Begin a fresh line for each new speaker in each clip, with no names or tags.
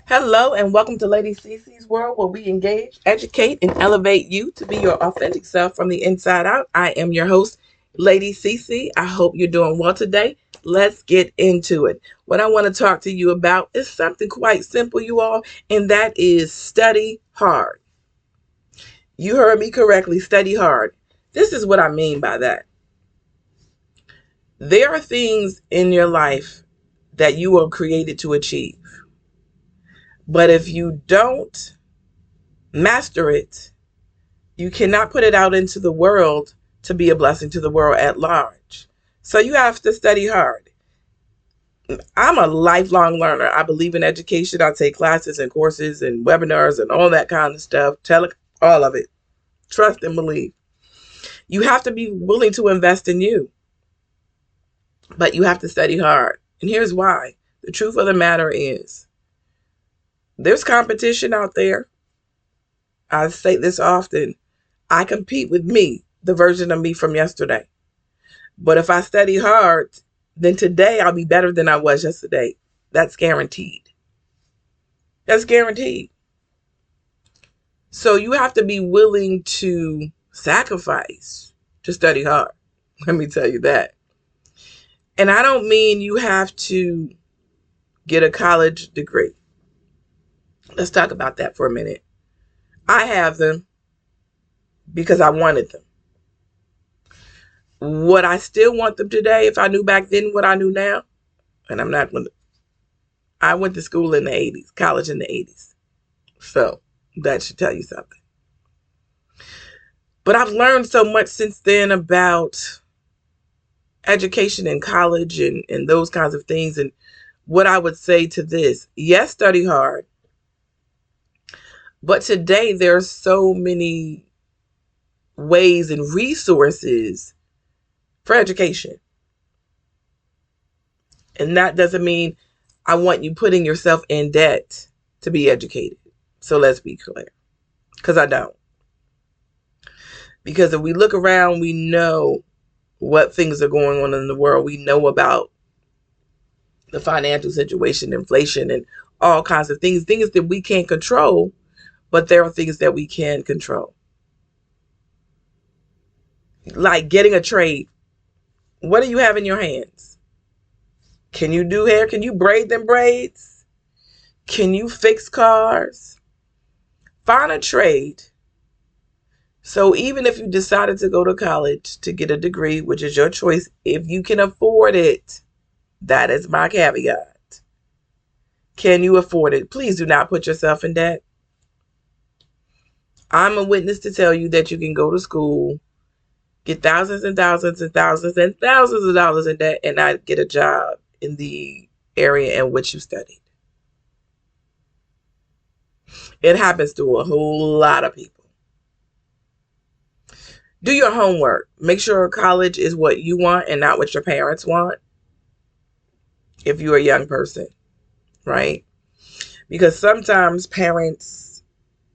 Hello and welcome to Lady Cece's World, where we engage, educate, and elevate you to be your authentic self from the inside out. I am your host, Lady Cece. I hope you're doing well today. Let's get into it. What I want to talk to you about is something quite simple, you all, and that is study hard. You heard me correctly, study hard. This is what I mean by that. There are things in your life that you were created to achieve. But if you don't master it, you cannot put it out into the world to be a blessing to the world at large. So you have to study hard. I'm a lifelong learner. I believe in education. I take classes and courses and webinars and all that kind of stuff. All of it. Trust and believe. You have to be willing to invest in you. But you have to study hard. And here's why. The truth of the matter is, there's competition out there. I say this often. I compete with me, the version of me from yesterday. But if I study hard, then today I'll be better than I was yesterday. That's guaranteed. That's guaranteed. So you have to be willing to sacrifice to study hard. Let me tell you that. And I don't mean you have to get a college degree. Let's talk about that for a minute. I have them because I wanted them. Would I still want them today if I knew back then what I knew now? And I'm not going to. I went to school in the 80s, college in the 80s. So that should tell you something. But I've learned so much since then about education and college and those kinds of things. And what I would say to this, yes, study hard. But today there's so many ways and resources for education. And that doesn't mean I want you putting yourself in debt to be educated. So let's be clear. Because I don't. Because if we look around, we know what things are going on in the world. We know about the financial situation, inflation, and all kinds of things. Things that we can't control, but there are things that we can control. Like getting a trade. What do you have in your hands? Can you do hair? Can you braid them braids? Can you fix cars? Find a trade. So even if you decided to go to college to get a degree, which is your choice, if you can afford it, that is my caveat. Can you afford it? Please do not put yourself in debt. I'm a witness to tell you that you can go to school, get thousands and thousands and thousands and thousands of dollars in debt and not get a job in the area in which you studied. It happens to a whole lot of people. Do your homework. Make sure college is what you want and not what your parents want. If you're a young person, right? Because sometimes parents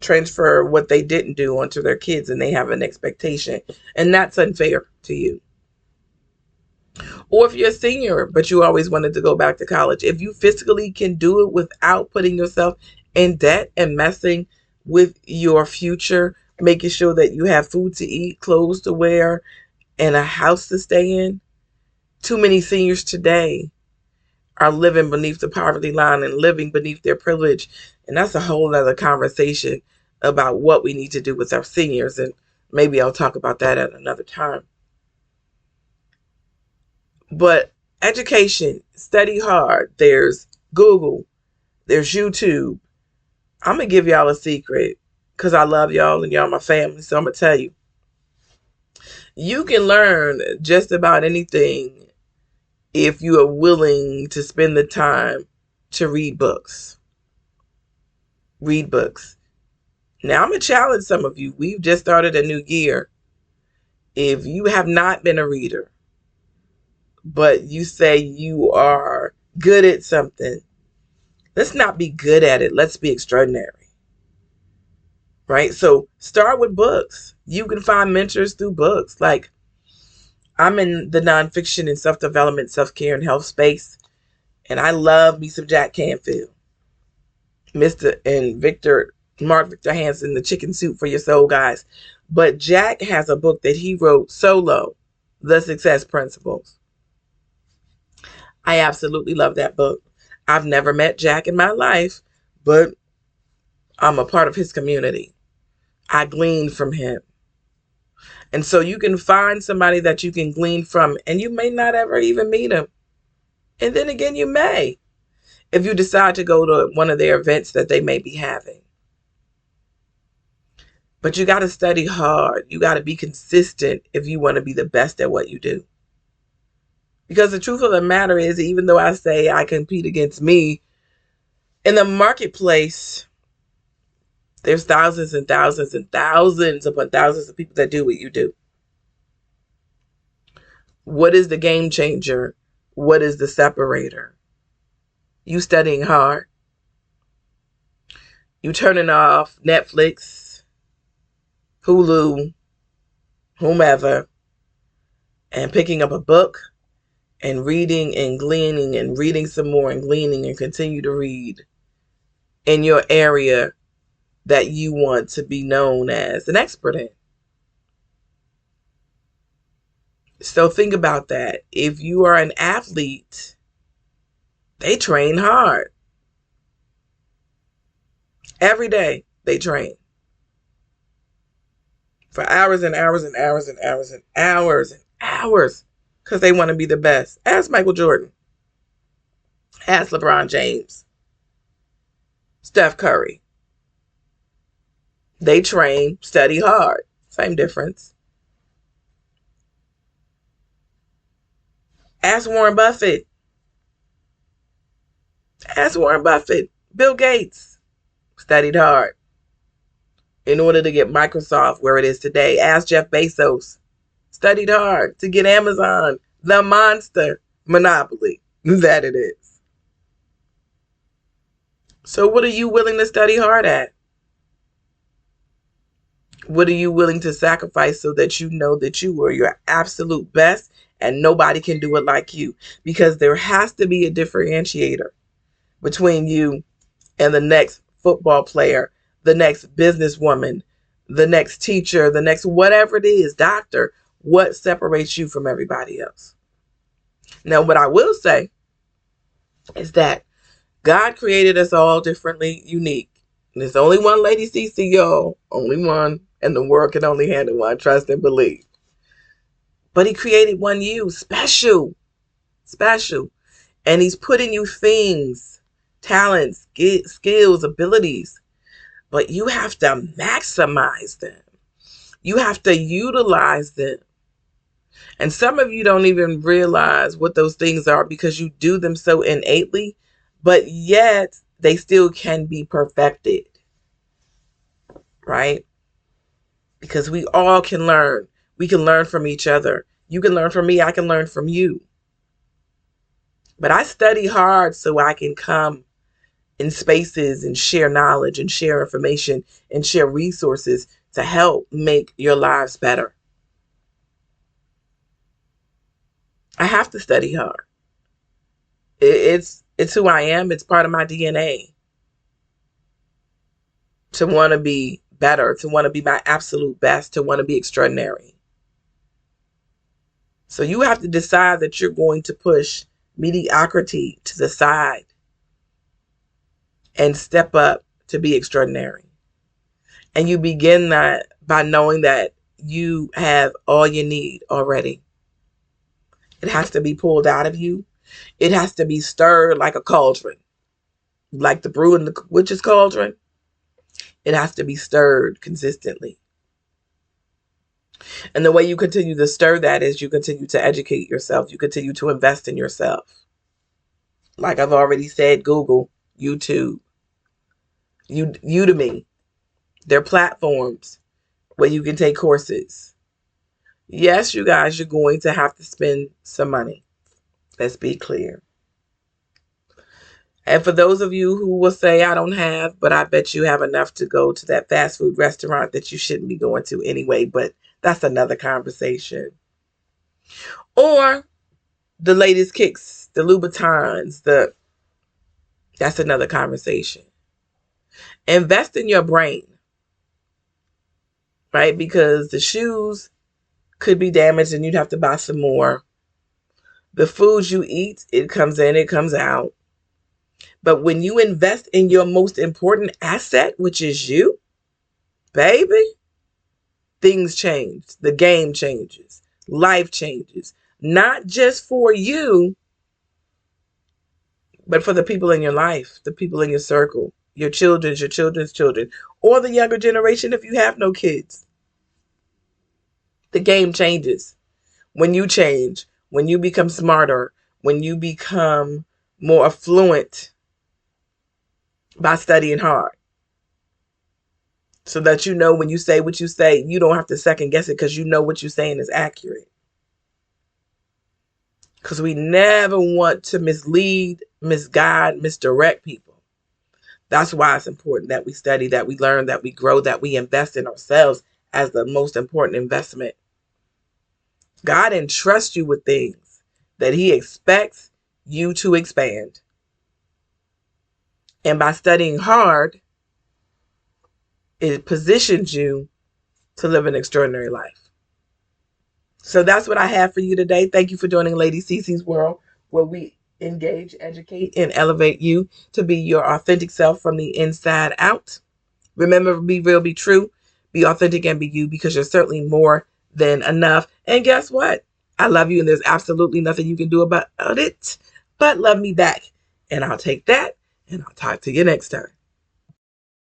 transfer what they didn't do onto their kids and they have an expectation. And that's unfair to you. Or if you're a senior, but you always wanted to go back to college, if you physically can do it without putting yourself in debt and messing with your future, making sure that you have food to eat, clothes to wear, and a house to stay in. Too many seniors today are living beneath the poverty line and living beneath their privilege. And that's a whole other conversation about what we need to do with our seniors. And maybe I'll talk about that at another time. But education, study hard. There's Google. There's YouTube. I'm going to give y'all a secret because I love y'all and y'all my family. So I'm going to tell you. You can learn just about anything if you are willing to spend the time to read books. Read books. Now, I'm going to challenge some of you. We've just started a new year. If you have not been a reader, but you say you are good at something, let's not be good at it. Let's be extraordinary. Right? So start with books. You can find mentors through books. Like, I'm in the nonfiction and self-development, self-care, and health space. And I love me some Jack Canfield. Mr. and Mark Victor Hansen, The Chicken Soup for Your Soul, guys. But Jack has a book that he wrote solo, The Success Principles. I absolutely love that book. I've never met Jack in my life, but I'm a part of his community. I glean from him. And so you can find somebody that you can glean from, and you may not ever even meet him. And then again, you may, if you decide to go to one of their events that they may be having. But you got to study hard. You got to be consistent if you want to be the best at what you do. Because the truth of the matter is, even though I say I compete against me, in the marketplace, there's thousands and thousands and thousands upon thousands of people that do what you do. What is the game changer? What is the separator? You studying hard. You turning off Netflix, Hulu, whomever, and picking up a book and reading and gleaning and reading some more and gleaning and continue to read in your area that you want to be known as an expert in. So think about that. If you are an athlete, they train hard. Every day they train. For hours and hours and hours and hours and hours and hours. Because they want to be the best. Ask Michael Jordan. Ask LeBron James. Steph Curry. They train, study hard. Same difference. Ask Warren Buffett. Ask Warren Buffett. Bill Gates studied hard in order to get Microsoft where it is today. Ask Jeff Bezos. Studied hard to get Amazon, the monster monopoly that it is. So what are you willing to study hard at? What are you willing to sacrifice so that you know that you are your absolute best and nobody can do it like you? Because there has to be a differentiator between you and the next football player, the next businesswoman, the next teacher, the next whatever it is, doctor. What separates you from everybody else? Now, what I will say is that God created us all differently, unique. And there's only one Lady CC, y'all. Only one. And the world can only handle one. Trust and believe. But he created one you, special. Special. And he's putting you things, talents, skills, abilities. But you have to maximize them. You have to utilize them. And some of you don't even realize what those things are because you do them so innately, but yet they still can be perfected, right? Because we all can learn. We can learn from each other. You can learn from me. I can learn from you. But I study hard so I can come in spaces and share knowledge and share information and share resources to help make your lives better. I have to study hard. It's who I am. It's part of my DNA. To want to be better, to want to be my absolute best, to want to be extraordinary. So you have to decide that you're going to push mediocrity to the side and step up to be extraordinary. And you begin that by knowing that you have all you need already. It has to be pulled out of you. It has to be stirred like a cauldron, like the brew in the witch's cauldron. It has to be stirred consistently. And the way you continue to stir that is you continue to educate yourself. You continue to invest in yourself. Like I've already said, Google, YouTube, Udemy. They're platforms where you can take courses. Yes, you guys, you're going to have to spend some money. Let's be clear. And for those of you who will say, I don't have, but I bet you have enough to go to that fast food restaurant that you shouldn't be going to anyway, but that's another conversation. Or the latest kicks, the Louboutins, that's another conversation. Invest in your brain, right? Because the shoes could be damaged and you'd have to buy some more. The foods you eat, it comes in, it comes out. But when you invest in your most important asset, which is you, baby, things change. The game changes. Life changes. Not just for you, but for the people in your life, the people in your circle, your children's children, or the younger generation if you have no kids. The game changes when you change, when you become smarter, when you become more affluent by studying hard. So that you know when you say what you say, you don't have to second guess it because you know what you're saying is accurate. Because we never want to mislead, misguide, misdirect people. That's why it's important that we study, that we learn, that we grow, that we invest in ourselves as the most important investment. God entrusts you with things that He expects you to expand. And by studying hard, it positions you to live an extraordinary life. So that's what I have for you today. Thank you for joining Lady Cece's World, where we engage, educate, and elevate you to be your authentic self from the inside out. Remember, be real, be true, be authentic, and be you, because you're certainly more than enough. And guess what? I love you, and there's absolutely nothing you can do about it but love me back. And I'll take that, and I'll talk to you next time.